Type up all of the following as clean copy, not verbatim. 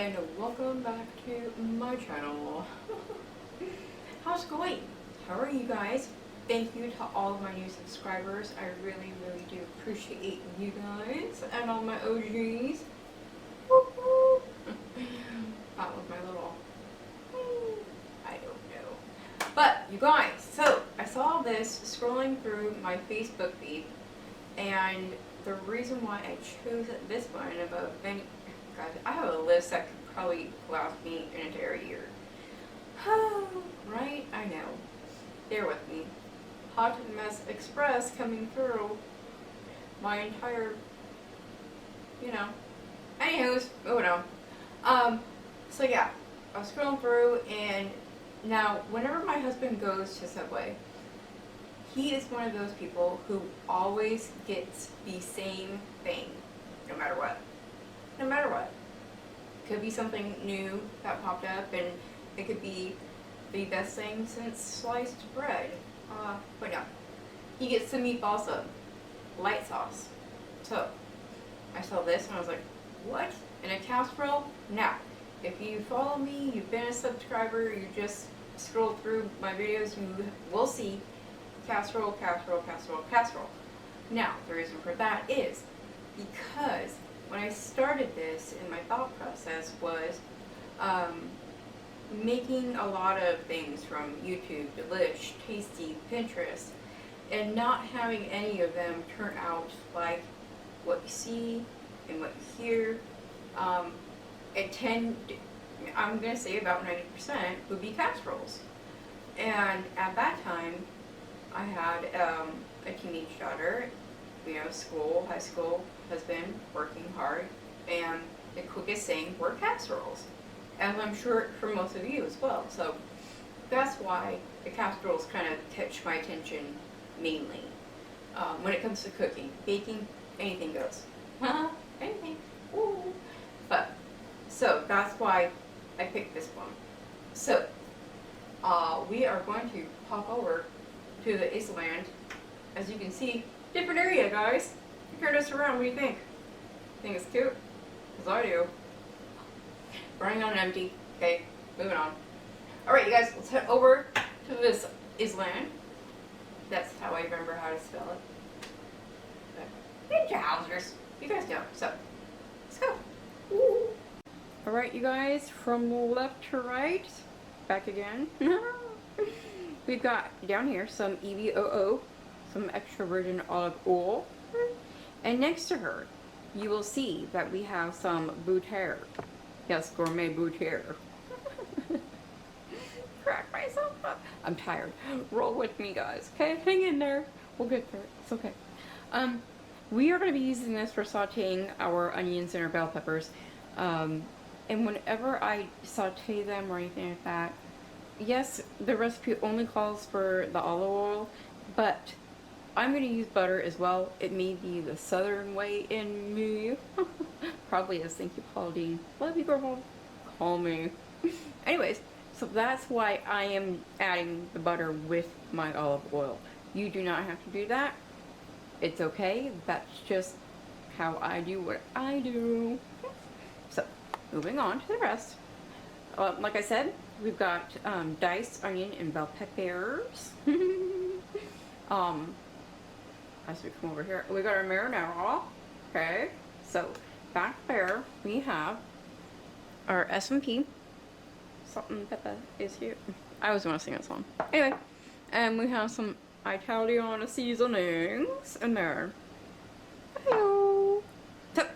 and welcome back to my channel. How's it going? How are you guys? Thank you to all of my new subscribers. I really do appreciate you guys and all my OGs. That was my little, I don't know. But you guys, so I saw this scrolling through my Facebook feed, and the reason why I chose this one above many, guys, I have a list that could probably last me an entire year. Right? I know. Bear with me. Hot Mess Express coming through my entire, Anywho's, moving on. So yeah, I was scrolling through, and now whenever my husband goes to Subway, he is one of those people who always gets the same thing, no matter what. No matter what. Could be something new that popped up, and it could be the best thing since sliced bread. But no. He gets the meatball sub. Light sauce. So, I saw this and I was like, what? In a casserole? Now, if you follow me, you've been a subscriber, you just scroll through my videos, you will see casserole, casserole, casserole, casserole. Now, the reason for that is because when I started this, in my thought process was making a lot of things from YouTube, Delish, Tasty, Pinterest, and not having any of them turn out like what you see and what you hear. I'm going to say about 90% would be casseroles. And at that time, I had a teenage daughter, school, high school, husband, working hard, and the quickest thing were casseroles. And I'm sure for most of you as well. So that's why the casseroles kind of catch my attention mainly. When it comes to cooking, baking, anything goes. Anything. Ooh. But, so that's why I picked this one. So, we are going to pop over to the Island. As you can see, different area, guys. Turn us around, what do you think? Think it's cute? Because I do. Running on empty. Okay, moving on. Alright, you guys, let's head over to this Island. That's how I remember how to spell it. Ninja Housers. You guys know. So, let's go. Alright, you guys, from left to right, back again. We've got down here some EVOO, some extra virgin olive oil, and next to her, you will see that we have some bouter. Yes, gourmet bouter. Crack myself up. I'm tired. Roll with me, guys. Okay, hang in there. We'll get there. It's okay. We are going to be using this for sauteing our onions and our bell peppers. And whenever I saute them or anything like that, yes, the recipe only calls for the olive oil, but I'm going to use butter as well. It may be the southern way in me. Probably is. Thank you, Paul Dean. Love you, girl. Call me. Anyways, so that's why I am adding the butter with my olive oil. You do not have to do that. It's okay. That's just how I do what I do. So, moving on to the rest. Like I said, we've got diced onion and bell peppers. As we come over here, we got our marinara. Okay, so back there we have our S&P. Salt and pepper is here. I always want to sing that song. Anyway, and we have some Italian seasonings in there. Hello. So,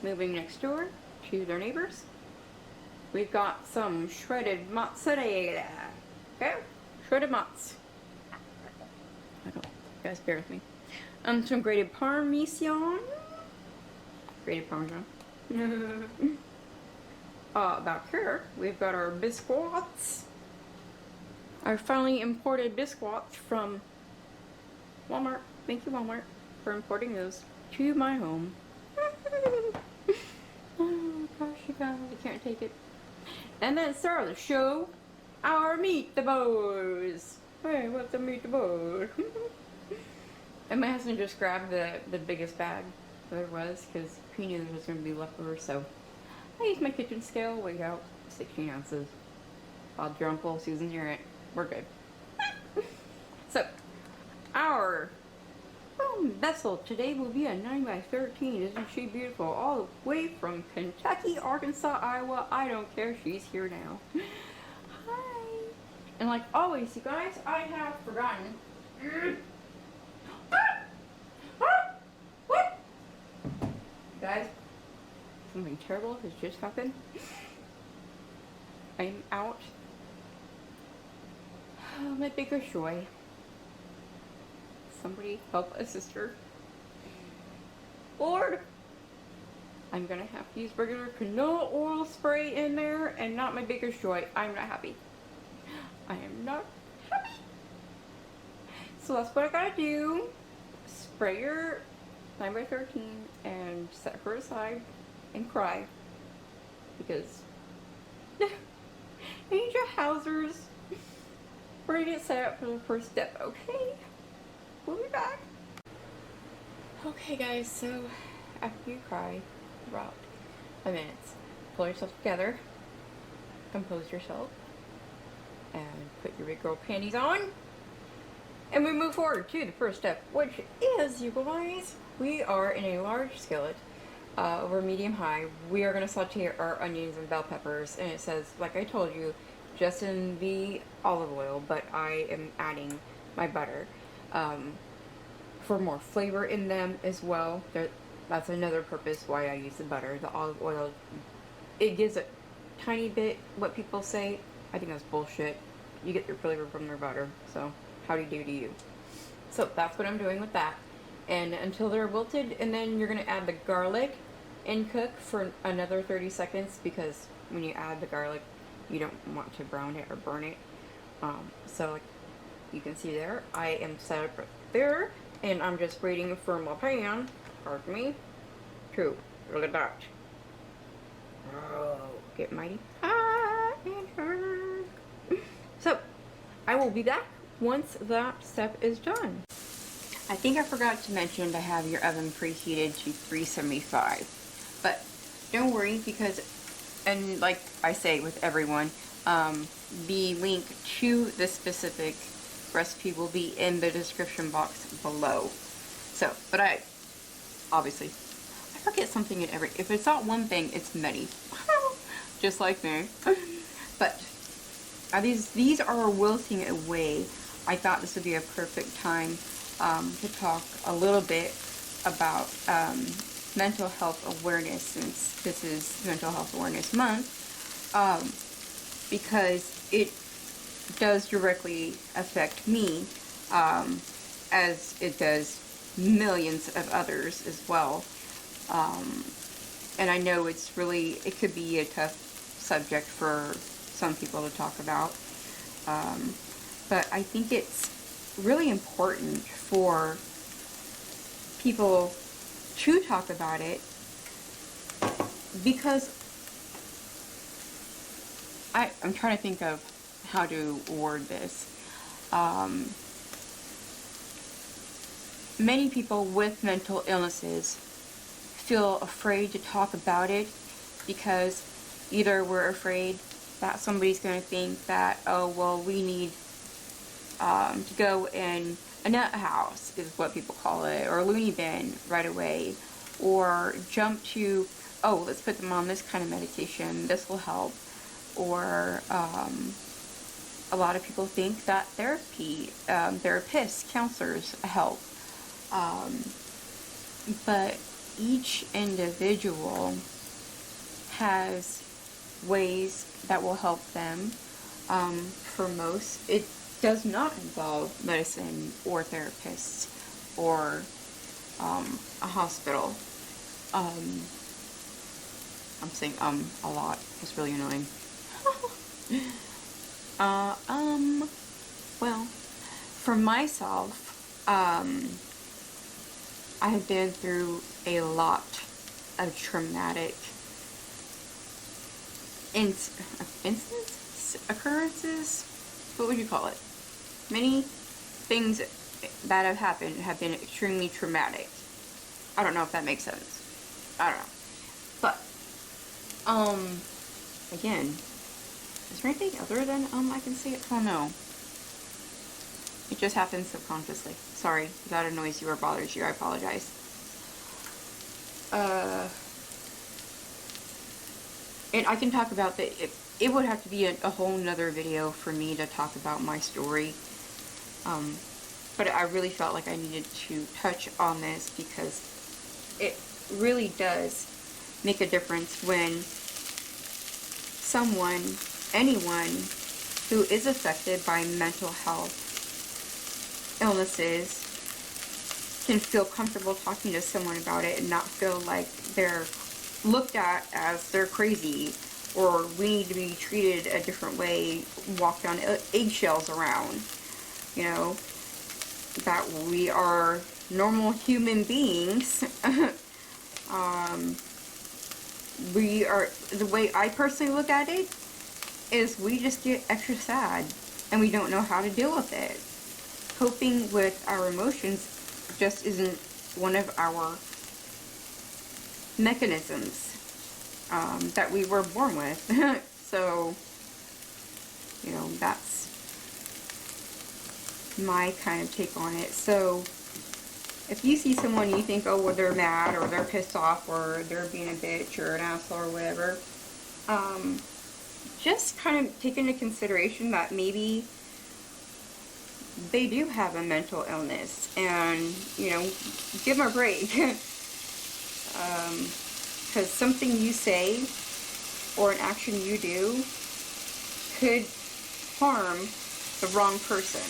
moving next door to their neighbors, we've got some shredded mozzarella. Okay, shredded mozz. You guys bear with me. Some grated parmesan. Grated parmesan. Back here, we've got our biscuits. Our finally imported biscuits from Walmart. Thank you, Walmart, for importing those to my home. Oh gosh, you guys, I can't take it. And then start of the show, our meatballs. Hey, what's the meatball? And my husband just grabbed the biggest bag there was, because he knew there was going to be leftovers, so I use my kitchen scale, weigh out 16 ounces. Bob your uncle, Susan, you're it. We're good. So, our vessel today will be a 9 by 13. Isn't she beautiful? All the way from Kentucky, Arkansas, Iowa. I don't care. She's here now. Hi. And like always, you guys, I have forgotten. What? Guys, something terrible has just happened. I'm out. Oh, my biggest joy. Somebody help a sister. Lord, I'm gonna have to use regular canola oil spray in there and not my biggest joy. I'm not happy. I am not happy. So that's what I gotta do. Spray your 9 by 13 and set her aside and cry. Because I need your Housers. We're gonna get set up for the first step, okay? We'll be back. Okay guys, so after you cry for about a minute, pull yourself together, compose yourself, and put your big girl panties on, and we move forward to the first step, which is, you guys, we are in a large skillet over medium high. We are going to saute our onions and bell peppers, and it says, like I told you, just in the olive oil, but I am adding my butter for more flavor in them as well. That's another purpose why I use the butter. The olive oil, it gives a tiny bit, what people say. I think that's bullshit. You get your flavor from their butter, so howdy do to you. So that's what I'm doing with that. And until they're wilted, and then you're going to add the garlic and cook for another 30 seconds, because when you add the garlic, you don't want to brown it or burn it. So like you can see there, I am set up right there, and I'm just waiting for my pan, pardon me, to look at that. Oh, get mighty hot and hurt. So I will be back once that step is done. I think I forgot to mention to have your oven preheated to 375, but don't worry, because, and like I say with everyone, the link to the specific recipe will be in the description box below. So, but I forget something in every, if it's not one thing, it's many. Just like me. But these are wilting away. I thought this would be a perfect time to talk a little bit about mental health awareness, since this is Mental Health Awareness Month, because it does directly affect me, as it does millions of others as well. And I know it could be a tough subject for some people to talk about, but I think it's really important for people to talk about it, because I'm trying to think of how to word this. Many people with mental illnesses feel afraid to talk about it, because either we're afraid that somebody's going to think that, oh, well, we need to go in a nut house, is what people call it, or a loony bin right away, or jump to, oh, let's put them on this kind of medication, this will help, or a lot of people think that therapists, counselors help, but each individual has ways that will help them. For most, it does not involve medicine or therapists or a hospital. I'm saying a lot. It's really annoying. Well, for myself, I have been through a lot of traumatic occurrences, what would you call it? Many things that have happened have been extremely traumatic. I don't know if that makes sense. I don't know. But Again, is there anything other than, I can say it? Oh no. It just happens subconsciously. Sorry, if that annoys you or bothers you, I apologize. And I can talk about that. It would have to be a whole nother video for me to talk about my story. But I really felt like I needed to touch on this because it really does make a difference when someone, anyone who is affected by mental health illnesses can feel comfortable talking to someone about it and not feel like they're looked at as they're crazy or we need to be treated a different way, walked on eggshells around, you know, that we are normal human beings. We are, the way I personally look at it is we just get extra sad and we don't know how to deal with it. Coping with our emotions just isn't one of our mechanisms that we were born with. So, you know, that's my kind of take on it. So, if you see someone you think, oh, well, they're mad or they're pissed off or they're being a bitch or an asshole or whatever, just kind of take into consideration that maybe they do have a mental illness and, you know, give them a break. Because something you say or an action you do could harm the wrong person.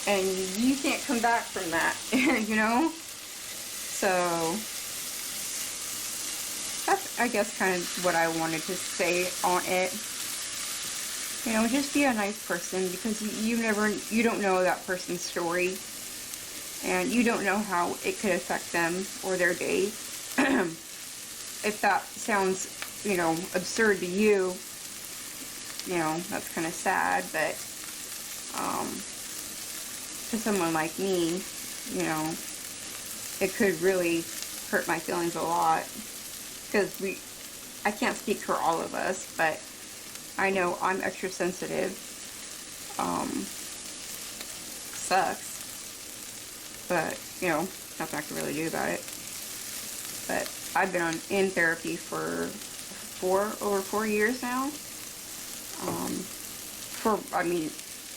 And you can't come back from that, you know? So, that's, I guess, kind of what I wanted to say on it. You know, just be a nice person because you don't know that person's story. And you don't know how it could affect them or their day. If that sounds, you know, absurd to you, you know, that's kind of sad, but, to someone like me, you know, it could really hurt my feelings a lot, because I can't speak for all of us, but I know I'm extra sensitive. Sucks, but, you know, nothing I can really do about it. But I've been in therapy for over 4 years now. For, I mean,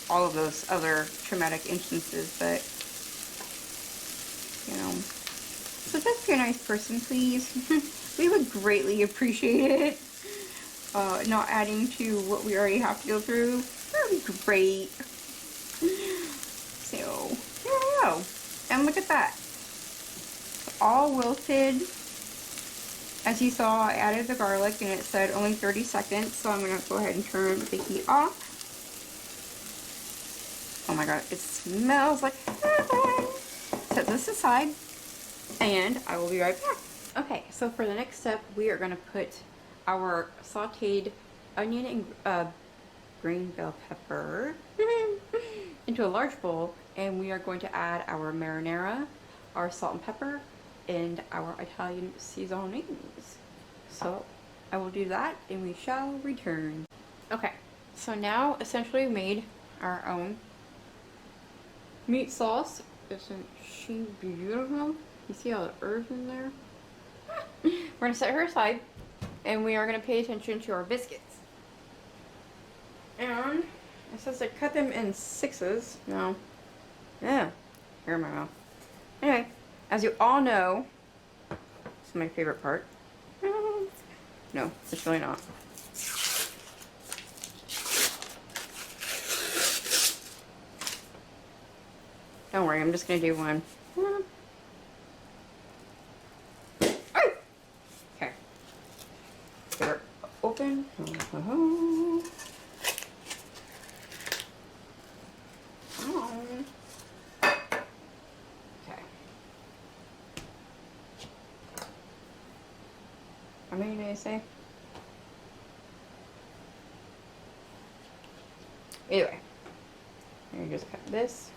all of those other traumatic instances, but, you know, so just be a nice person, please. We would greatly appreciate it. Not adding to what we already have to go through. That would be great. So, there we go. And look at that. All wilted. As you saw, I added the garlic and it said only 30 seconds, so I'm going to go ahead and turn the heat off. Oh my god, it smells like heaven! Set this aside, and I will be right back. Okay, so for the next step, we are going to put our sauteed onion and green bell pepper into a large bowl, and we are going to add our marinara, our salt and pepper, and our Italian seasonings. So I will do that and we shall return. Okay, so now essentially we made our own meat sauce. Isn't she beautiful? You see all the herbs in there? We're gonna set her aside and we are gonna pay attention to our biscuits. And it says I cut them in 6s. No. Yeah. Here in my mouth. Anyway, as you all know, this is my favorite part. No, it's really not. Don't worry, I'm just gonna do one. Okay. Get her open. How many did I say? Either way, you just cut this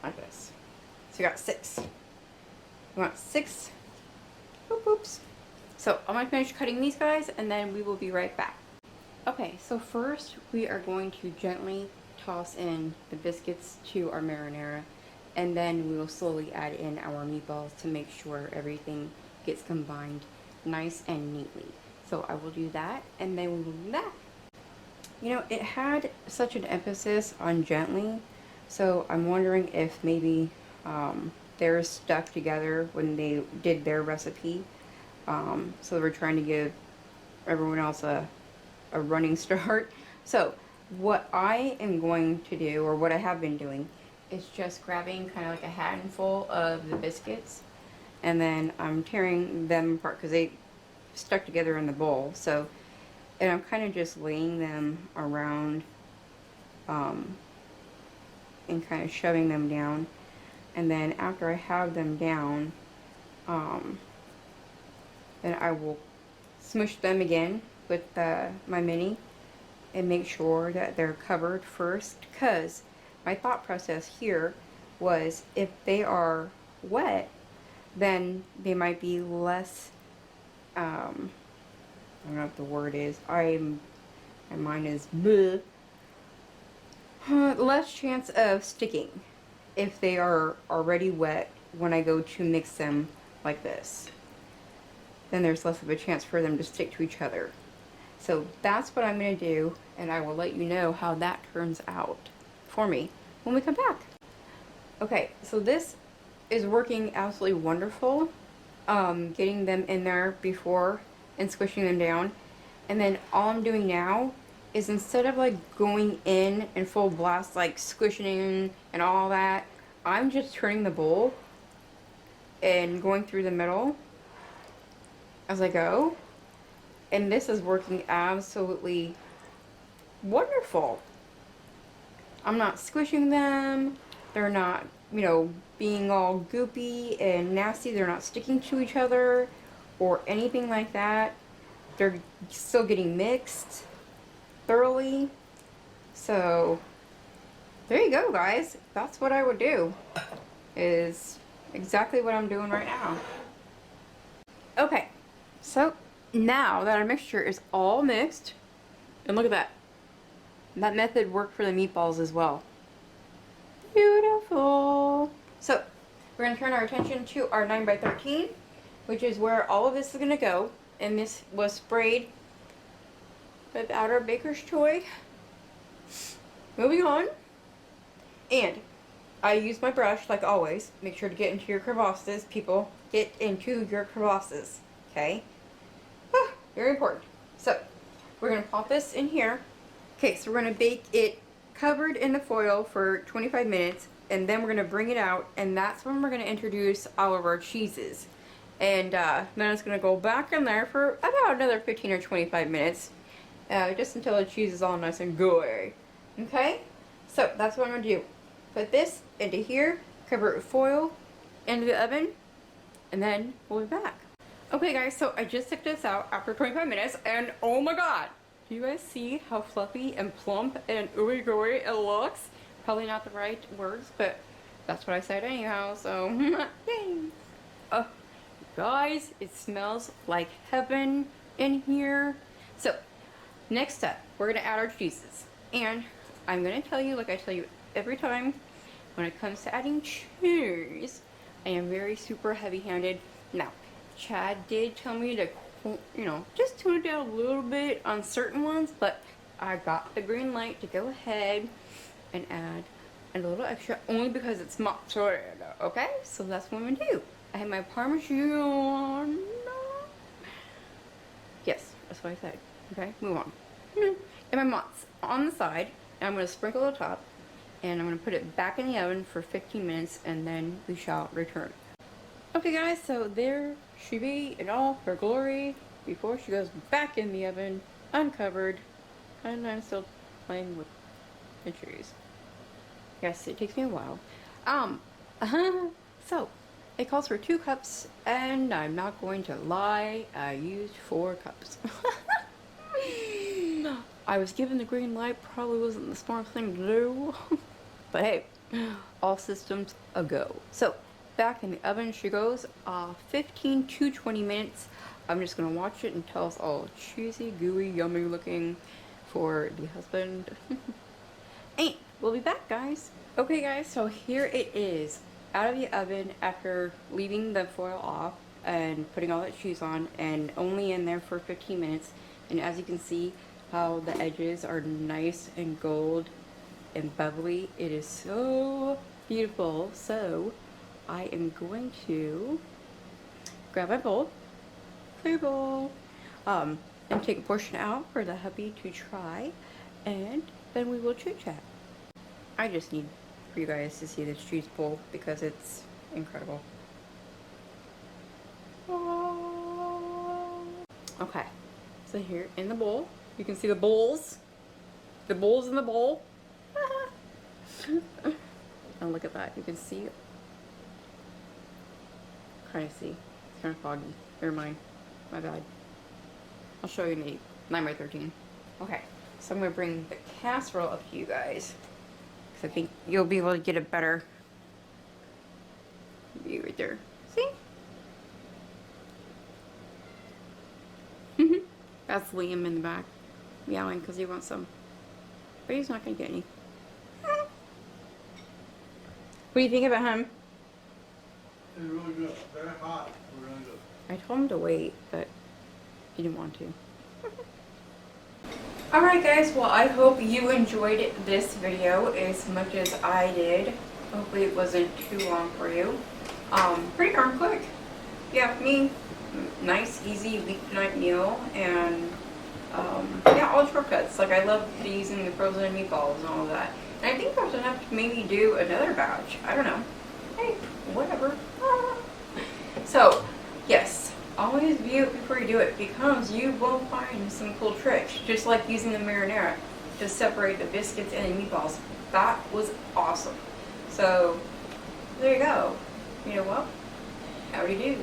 like this. So you got 6. You want 6 oops So I'm gonna finish cutting these guys and then we will be right back. Okay, so first we are going to gently toss in the biscuits to our marinara, and then we will slowly add in our meatballs to make sure everything gets combined nice and neatly. So I will do that and then we will be back. You know, it had such an emphasis on gently, so I'm wondering if maybe they're stuck together when they did their recipe. So we're trying to give everyone else a running start. So what I am going to do, or what I have been doing, is just grabbing kind of like a handful of the biscuits, and then I'm tearing them apart because they stuck together in the bowl. So, and I'm kind of just laying them around and kind of shoving them down. And then after I have them down, then I will smush them again with my mini and make sure that they're covered first, because my thought process here was if they are wet, then they might be less, I don't know what the word is, my mind is bleh. Less chance of sticking if they are already wet when I go to mix them like this. Then there's less of a chance for them to stick to each other. So that's what I'm going to do, and I will let you know how that turns out for me when we come back. Okay, so this is working absolutely wonderful. Getting them in there before and squishing them down. And then all I'm doing now is, instead of like going in full blast, like squishing and all that, I'm just turning the bowl and going through the middle as I go. And this is working absolutely wonderful. I'm not squishing them. They're not, you know, being all goopy and nasty. They're not sticking to each other or anything like that. They're still getting mixed thoroughly. So there you go, guys. That's what I would do. Is exactly what I'm doing right now. Okay, so now that our mixture is all mixed, and look at that. That method worked for the meatballs as well. Beautiful. So we're going to turn our attention to our 9x13, which is where all of this is going to go. And this was sprayed without our baker's choy. Moving on. And I use my brush like always. Make sure to get into your crevasses, people. Get into your crevasses. Okay? Ah, very important. So we're going to pop this in here. Okay, so we're going to bake it covered in the foil for 25 minutes, and then we're going to bring it out, and that's when we're going to introduce all of our cheeses. And then it's going to go back in there for about another 15 or 25 minutes, just until the cheese is all nice and gooey. Okay? So that's what I'm going to do. Put this into here, cover it with foil, into the oven, and then we'll be back. Okay guys, so I just took this out after 25 minutes, and oh my god! Do you guys see how fluffy and plump and ooey gooey it looks? Probably not the right words, but that's what I said anyhow, so yay! Oh, guys, it smells like heaven in here. So, next up, we're going to add our cheeses. And I'm going to tell you, like I tell you every time, when it comes to adding cheese, I am very super heavy-handed. Now, Chad did tell me to, you know, just tone it down a little bit on certain ones, but I got the green light to go ahead and add a little extra, only because it's mozzarella, okay? So that's what I'm gonna do. I have my Parmesan. Yes, that's what I said. Okay, move on. And my mozz on the side, and I'm gonna sprinkle the top, and I'm gonna put it back in the oven for 15 minutes, and then we shall return. Okay guys, so there she be in all her glory before she goes back in the oven, uncovered, and I'm still playing with the cheese. Yes, it takes me a while. So, it calls for 2 cups, and I'm not going to lie, I used 4 cups. I was given the green light, probably wasn't the smart thing to do, but hey, all systems a go. So, back in the oven she goes, 15 to 20 minutes. I'm just gonna watch it until it's all cheesy, gooey, yummy looking for the husband. Hey, we'll be back, guys. Okay, guys, so here it is out of the oven after leaving the foil off and putting all that cheese on, and only in there for 15 minutes. And as you can see how the edges are nice and gold and bubbly, it is so beautiful. So I am going to grab my bowl, clear bowl, and take a portion out for the hubby to try, and then we will chit chat. I just need for you guys to see this cheese bowl because it's incredible. Okay, so here in the bowl, you can see the bowls. The bowls in the bowl. And look at that, you can see. Kind of see. It's kind of foggy. Never mind. My bad. I'll show you in the 9x13. Okay, so I'm going to bring the casserole up to you guys, because I think you'll be able to get a better view right there. See? That's Liam in the back, meowing because he wants some. But he's not going to get any. What do you think about him? It's really good. Very hot. Really good. I told him to wait, but he didn't want to. Alright guys, well I hope you enjoyed this video as much as I did. Hopefully it wasn't too long for you. Pretty darn quick. Yeah, me, nice, easy weeknight meal, and yeah, all shortcuts. Like I love using the frozen meatballs and all of that. And I think there's enough to maybe do another batch. I don't know. Hey, whatever. So, yes, always view it before you do it, because you will find some cool tricks, just like using the marinara to separate the biscuits and the meatballs. That was awesome. So, there you go. You know what? Howdy do.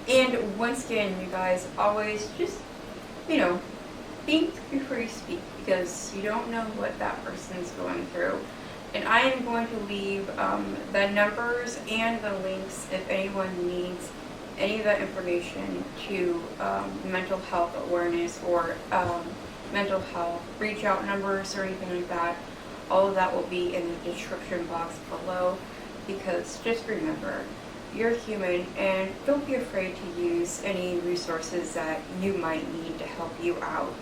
And once again, you guys, always just, you know, think before you speak, because you don't know what that person's going through. And I am going to leave the numbers and the links if anyone needs any of that information to mental health awareness or mental health reach out numbers or anything like that. All of that will be in the description box below, because just remember, you're human, and don't be afraid to use any resources that you might need to help you out,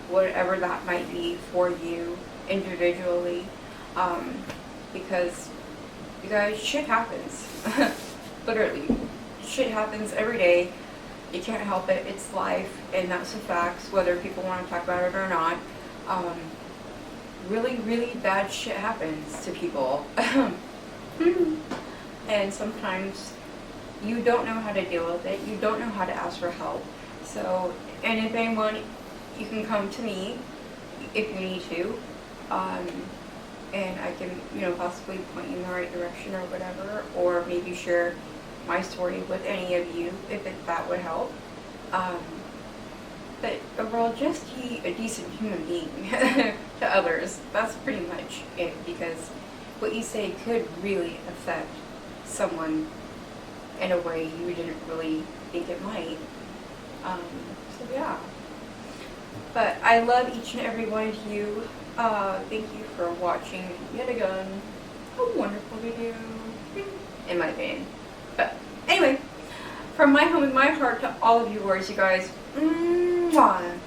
whatever that might be for you individually. Because you guys, shit happens. Literally, shit happens every day. You can't help it. It's life, and that's the facts, whether people want to talk about it or not. Really, really bad shit happens to people. And sometimes you don't know how to deal with it. You don't know how to ask for help. So, and if anyone, you can come to me if you need to. And I can, you know, possibly point you in the right direction or whatever, or maybe share my story with any of you if that would help. But overall, just be a decent human being to others. That's pretty much it, because what you say could really affect someone in a way you didn't really think it might. So yeah. But I love each and every one of you. Thank you for watching yet again a wonderful video, in my opinion. But anyway, from my home and my heart to all of you warriors, you guys, mwah.